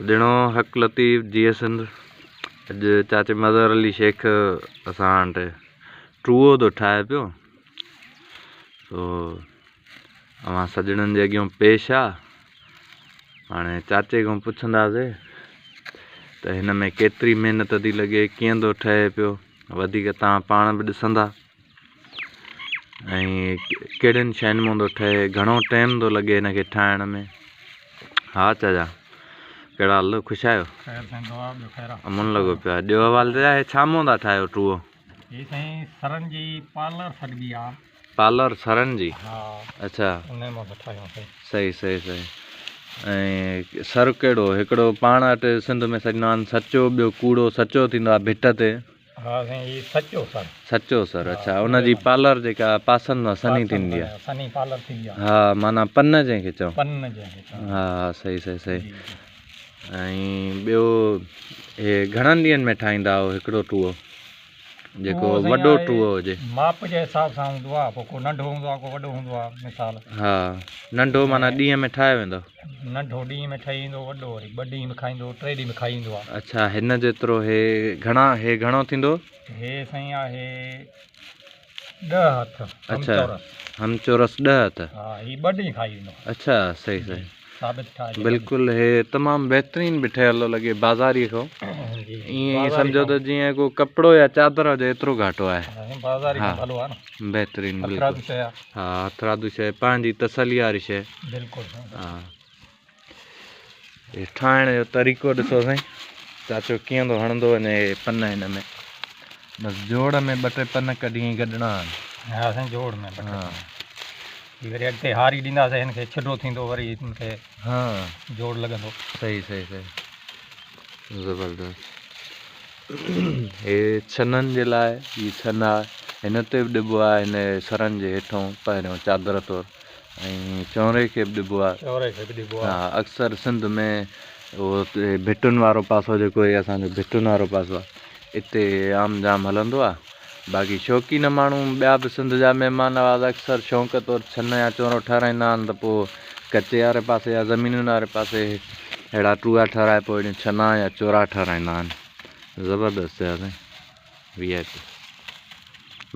दिनो हक लतीफ़ जी सिंध अज चाचे मज़हर अली शेख असां वटि टूओ तो ठाहे पियो तो अवां सजणनि जे अॻियां पेश आ। हाणे चाचे खां पुछंदासीं त हिन में केतिरी महिनत थी लॻे, कीअं थो ठहे पियो, वधीक तव्हां पाण बि ॾिसंदा ऐं कहिड़ियुनि शयुनि मां थो ठहे, घणो टाइम थो लॻे हिनखे ठाहिण में। हा चाचा, कहिड़ा हाल, ख़ुशि आहियो? अमन लॻो पियो आहे। ॿियो हवाल ते आहे, छा मां था ठाहियो टूओ? ये साईं सरन जी पार्लर सॾिबी आहे। पार्लर सरन जी? हा। अच्छा, उन मां ठाहियो। सही सही सही। ऐं सर कहिड़ो? हिकिड़ो पाण वटि सिंध में सॾींदा आहिनि सचो, ॿियो कूड़ो सचो थींदो आहे भिट ते। हा साईं, ये सचो सर। सचो सर, अच्छा। उनजी पार्लर जेका पासनि मां सनी थींदी आहे। सनी पार्लर थींदी आहे। हा, माना पन जंहिंखे चऊं। पन जंहिंखे चऊं। हा सही सही सही। ऐं ॿियो हे घणनि ॾींहंनि में ठाहींदा आहियो हिकिड़ो टूओ, जेको वॾो टूओ हुजे? माप जे हिसाब सां हूंदो आहे, पोइ को नंढो हूंदो आहे, को वॾो हूंदो आहे। मिसाल, हा, नंढो माना ॾींहं में ठाहे वेंदो? नंढो ॾींहं में ठही ईंदो, वॾो वरी 2 ॾींहं में खाईंदो, 3 ॾींहं में खाई ईंदो आहे। अच्छा, हिन जेतिरो हे घणो थींदो? हे साईं आहे 10 हथ। अच्छा, हमचोरस 10 हथ। हा, ही 2 ॾींहं खाई ईंदो। अच्छा, सही सही, साबित ठाहे बिल्कुलु। हे तमामु बहितरीनु बि ठहियल लॻे बाज़ारी खां। ईअं सम्झो त जीअं को कपिड़ो या चादर हुजे एतिरो घाटो आहे। बहितरीनु, बिल्कुलु। हा, हथरादू शइ, पंहिंजी तसली वारी शइ। बिल्कुलु। हा, हे ठाहिण जो तरीक़ो ॾिसो साईं, चाचो कीअं थो हणंदो वञे पन हिन में। बसि जोड़ में 2-3 पन कढी कढणा आहिनि। हा साईं, जोड़ में। हा, वरी अॻिते हारी ॾींदासीं हिनखे, छिॾो थींदो वरी हिनखे। हा, जोड़ लॻंदो। सही सही सही, ज़बरदस्त। हे छननि जे लाइ ही छन आहे, हिन ते बि ॾिबो आहे, हिन सरनि जे हेठों पहिरियों चादर तौरु। ऐं चौरे खे बि ॾिबो आहे। चौरे खे बि ॾिबो आहे। हा, अक्सर सिंध में उहो भिटुनि वारो पासो जेको आहे असांजो भिटुनि वारो पासो आहे, हिते आम जाम हलंदो आहे। बाक़ी शौक़ीन माण्हू ॿिया बि सिंध जा महिमान नवाज़ अक्सर शौक़ तौरु छन या चौरो ठाराईंदा आहिनि, त पोइ कचे वारे पासे या ज़मीनुनि वारे पासे अहिड़ा टूआ ठाराए पोइ अहिड़ियूं छना या चौरा ठाराईंदा आहिनि। ज़बरदस्त आहे साईं, VIP।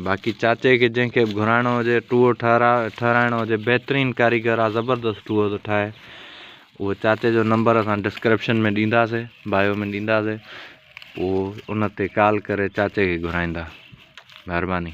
बाक़ी चाचे खे जंहिंखे बि घुराइणो हुजे, टूओ ठाराइणो हुजे, बहितरीनु कारीगर आहे, ज़बरदस्त टूओ थो ठाहे। उहो चाचे जो नंबर असां डिस्क्रिप्शन में ॾींदासीं, बायो में ॾींदासीं। उहो उन ते कॉल करे चाचे खे घुराईंदा। महिरबानी।